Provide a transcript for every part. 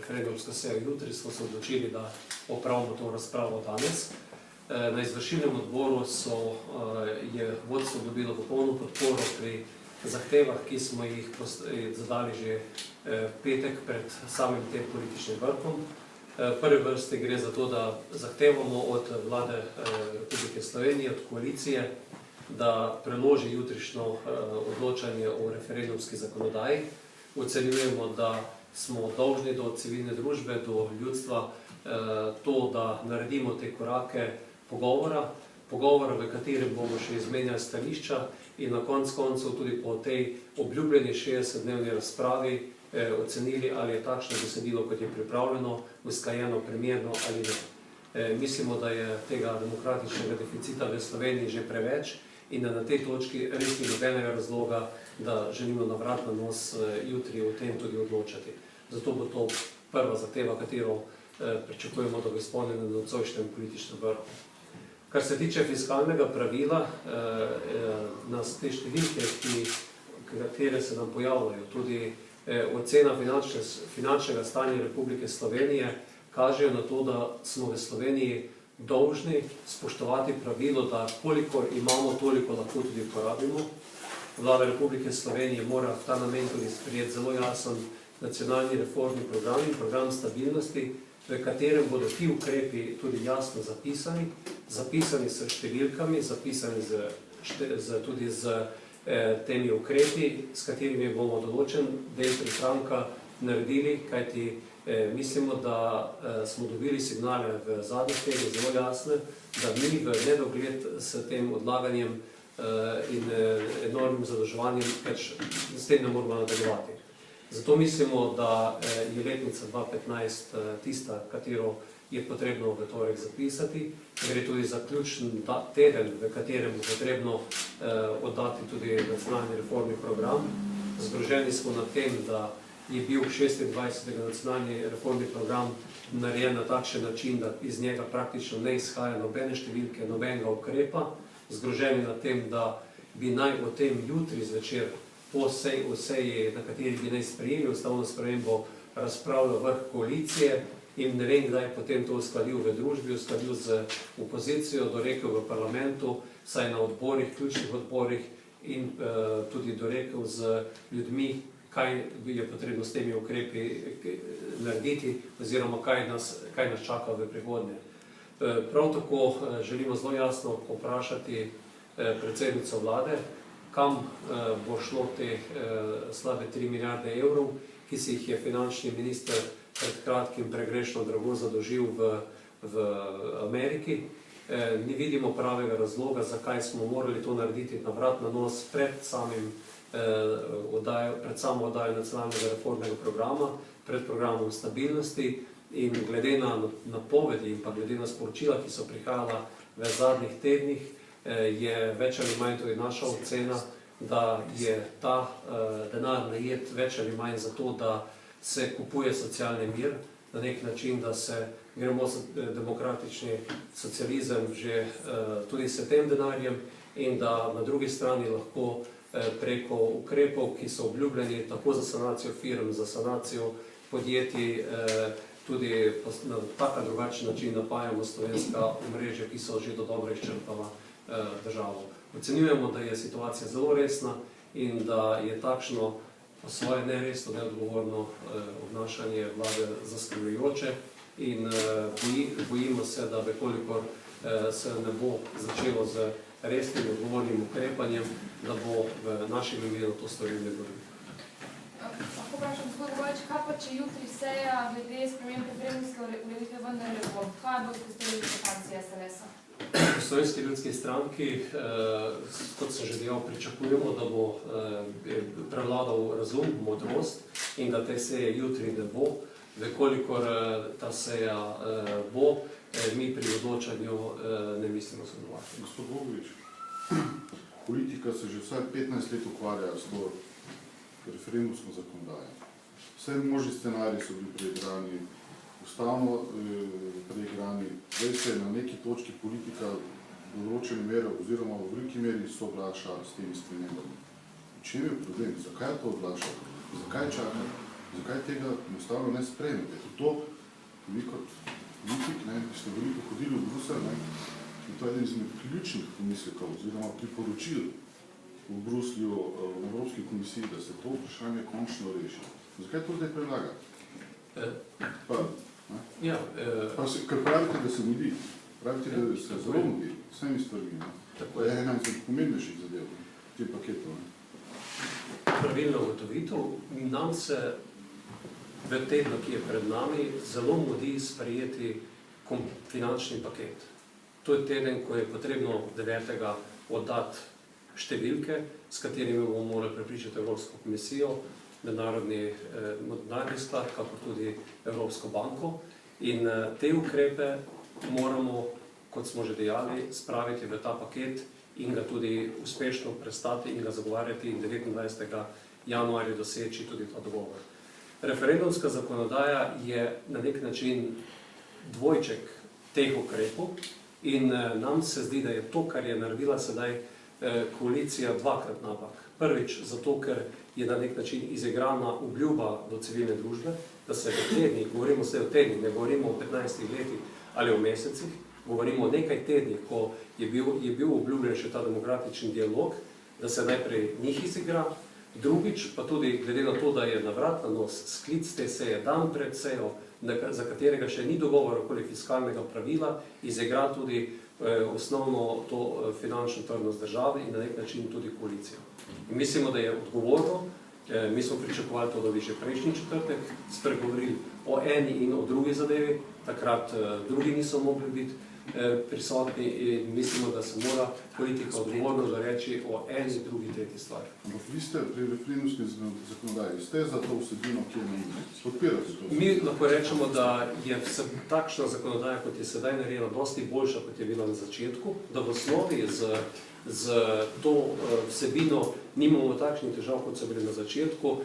referendumsko sejo jutri, smo se odločili, da opravimo to razpravo danes. Na izvršilnem odboru je vodstvo dobilo popolno podporo pri zahtevah, ki smo jih zadali že petek pred samim tem političnim vrhom. V prvi vrsti gre za to, da zahtevamo od vlade Republike Slovenije, od koalicije, da preloži jutrišnjo odločanje o referendumski zakonodaji. Ocenjujemo, da smo dolžni do civilne družbe, do ljudstva, to, da naredimo te korake pogovora, v katerem bomo še izmenjali stališča in na koncu tudi po tej obljubljeni 60-dnevni razpravi ocenili, ali je takšno besedilo, kot je pripravljeno, usklajeno, primerno ali ne. Mislimo, da je tega demokratičnega deficita v Sloveniji že preveč in da na tej točki res ni nobenega razloga, da želimo na vrat na nos jutri o tem tudi odločati. Zato bo to prva zahteva, katero pričakujemo, da bo izpolnjena na nocojšnjem političnem vrhu. Kar se tiče fiskalnega pravila, nas te številke, katere se nam pojavljajo, tudi ocena finančnega stanja Republike Slovenije, kažejo na to, da smo v Sloveniji dolžni spoštovati pravilo, da kolikor imamo, toliko lahko tudi uporabimo. Vlada Republike Slovenije mora v ta namen tudi sprejeti zelo jasen nacionalni reformni program in program stabilnosti, v katerem bodo ti ukrepi tudi jasno zapisani s številkami, zapisani tudi z temi ukrepi, s katerimi bomo določen del prihranka naredili, kajti mislimo, da smo dobili signale v zadnjih tednih zelo jasne, da mi v nedogled s tem odlaganjem in enormnim zadolževanjem s tem ne moramo nadaljevati. Zato mislimo, da je letnica 2015 tista, katero je potrebno v torek zapisati. Gre tudi za ključen teden, v katerem bo potrebno oddati tudi nacionalni reformni program. Zgroženi smo nad tem, da je bil 26. nacionalni reformni program narejen na takšen način, da iz njega praktično ne izhaja nobene številke, nobenega ukrepa. Zgroženi nad tem, da bi naj o tem jutri zvečer po seji, na kateri bi naj sprejeli ustavno spremembo, razpravljal vrh koalicije in ne vem, kdaj potem to uskladil v družbi, uskladil z opozicijo, dorekel v parlamentu, saj na odborih, ključnih odborih in tudi dorekel z ljudmi, kaj je potrebno s temi ukrepi narediti oziroma kaj nas čaka v prihodnje. Prav tako želimo zelo jasno vprašati predsednico vlade, kam bo šlo te slabe 3 milijarde evrov, ki si jih je finančni minister pred kratkim pregrešno drago zadolžil v Ameriki. Ne vidimo pravega razloga, zakaj smo morali to narediti na vrat na nos pred samo oddajo nacionalnega reformnega programa, pred programom stabilnosti in glede na napovedi in pa glede na sporočila, ki so prihajala v zadnjih tednih, je več ali manj tudi naša ocena, da je ta denar najet več ali manj za to, da se kupuje socialni mir, na nek način, da se gremo demokratični socializem že tudi s tem denarjem in da na drugi strani lahko preko ukrepov, ki so obljubljeni tako za sanacijo firm, za sanacijo podjetij, tudi na tak ali drugačen način napajamo slovenska omrežja, ki so že dobro izčrpala državo. Ocenjujemo, da je situacija zelo resna in da je takšno po svoje neresno, neodgovorno obnašanje vlade zaskrbljujoče in bojimo se, da vekolikor se ne bo začelo z resnim odgovornim ukrepanjem, da bo v našem imenu to storil nekdo drug. Lahko vprašam, gospod Bogovič, kaj pa če jutri seja glede sprememb referendumske ureditve vendarle ne bo? Kaj boste storili poslanci SLS-a? V Slovenski ljudski stranki, kot sem že dejal, pričakujemo, da bo prevladal razum, modrost in da te seje jutri ne bo. Vekolikor ta seja bo, mi pri odločanju ne mislimo sodelovati. Gospod Bogovič, politika se že vsaj 15 let ukvarja s to referendumsko zakonodajo. Vse možni scenariji so bili preigrani, ustavno preigrani, zdaj se na neki točki politika v določeni meri oziroma v veliki meri soglaša s temi spremembami. V čem je problem? Zakaj to odlaša? Zakaj čaka? Zakaj tega enostavno ne sprejmete? To vi kot politik, ki ste veliko hodili v Bruselj, in to je eden izmed ključnih pomislekov oziroma priporočil v Bruslju, v Evropski komisiji, da se to vprašanje končno reši. Zakaj to zdaj predlagate? Ker pravite, da se mudi. Pravite, da se zelo mudi s vsemi stvarmi. To je ena izmed pomembnejših zadev v tem paketu. Pravilno ugotovitev. Nam se v tednu, ki je pred nami, zelo mudi sprejeti finančni paket. To je teden, ko je potrebno 9. oddati številke, s katerimi bomo morali prepričati Evropsko komisijo, Mednarodni sklad, kako tudi Evropsko banko. In te ukrepe moramo, kot smo že dejali, spraviti v ta paket in ga tudi uspešno prestati in ga zagovarjati in 29. januarja doseči tudi ta dogovor. Referendumska zakonodaja je na nek način dvojček teh ukrepov in nam se zdi, da je to, kar je naredila sedaj koalicija, dvakrat napak. Prvič, zato ker je na nek način izigrana obljuba do civilne družbe, da se v tednih, govorimo se o tednih, ne govorimo o 15 letih ali o mesecih, govorimo o nekaj tednih, ko je bil obljubljen še ta demokratični dialog, da se najprej njih izigra, drugič pa tudi glede na to, da je na vrat na nos sklic te seje dan pred sejo, za katerega še ni dogovor okoli fiskalnega pravila, izigra tudi osnovno to finančno trdnost države in na nek način tudi koalicijo. In mislimo, da je odgovorno, mi smo pričakovali to, da bi že prejšnji četrtek spregovorili o eni in o drugi zadevi, takrat drugi niso mogli biti prisotni in mislimo, da se mora politika odgovorno reči o eni, drugi, tretji stvari. Ampak vi ste pri referendumski zakonodaji, ste za to vsebino, ki je na podpirate to? Mi lahko rečemo, da je takšna zakonodaja, kot je sedaj naredila, dosti boljša, kot je bila na začetku, da v osnovi z to vsebino nimamo takšnih težav, kot so bili na začetku.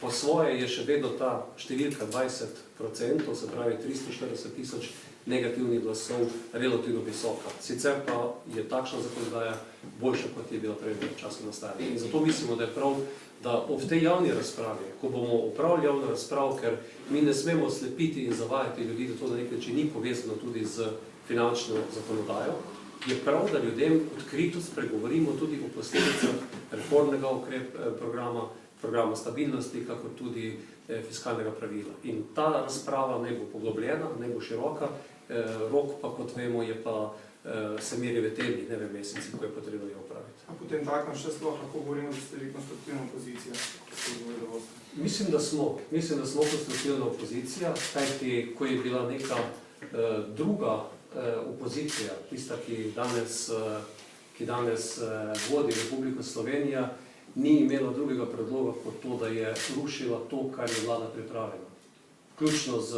Po svoje je še vedno ta številka 20%, se pravi 340 tisoč negativnih glasov, relativno visoka. Sicer pa je takšna zakonodaja boljša, kot je bila prej v času nastajanja. In zato mislimo, da je prav, da v tej javni razpravi, ko bomo upravili javno razpravo, ker mi ne smemo slepiti in zavajati ljudi, da to na nek način ni povezano tudi z finančno zakonodajo, je prav, da ljudem odkrito spregovorimo tudi o posledicah reformnega programa stabilnosti, kako tudi fiskalnega pravila. In ta razprava ne bo poglobljena, ne bo široka, rok pa, kot vemo, je pa se meri v tednih, ne v mesecih, ko je potrebno jo opraviti. A potem takem še sploh lahko govorimo, da ste vi konstruktivna opozicija? Mislim, da smo konstruktivna opozicija, kajti ko je bila neka druga opozicija, tista, ki danes vodi Republiko Slovenija, ni imela drugega predloga kot to, da je rušila to, kar je vlada pripravila. Vključno z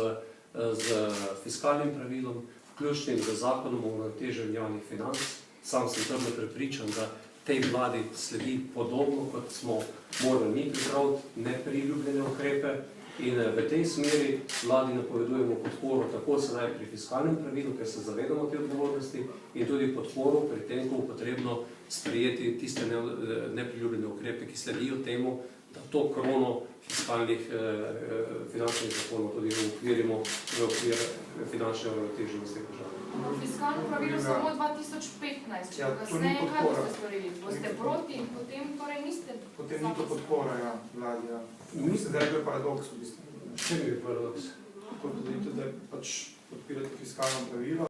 fiskalnim pravilom, vključno z zakonom o uravnoteženju javnih financ. Sam sem trdno prepričan, da tej vladi sledi podobno, kot smo morali mi pripraviti nepriljubljene ukrepe. In v tej smeri vladi napovedujemo podporo tako sedaj pri fiskalnem pravilu, ker se zavedamo te odgovornosti, in tudi podporo pri tem, ko bo potrebno sprejeti tiste nepriljubljene ukrepe, ki sledijo temu, da to krono fiskalnih finančnih zakonov tudi ukvirimo v okvir finančne uravnoteženosti države. Fiskalno pravilo samo 2015, če kasneje kaj boste storili? Boste proti in potem torej niste? Potem ni to podpora, ja, vladi, ja. Mislim, da je to paradoks v bistvu. Čem je paradoks? Kot da pač podpirate fiskalno pravilo.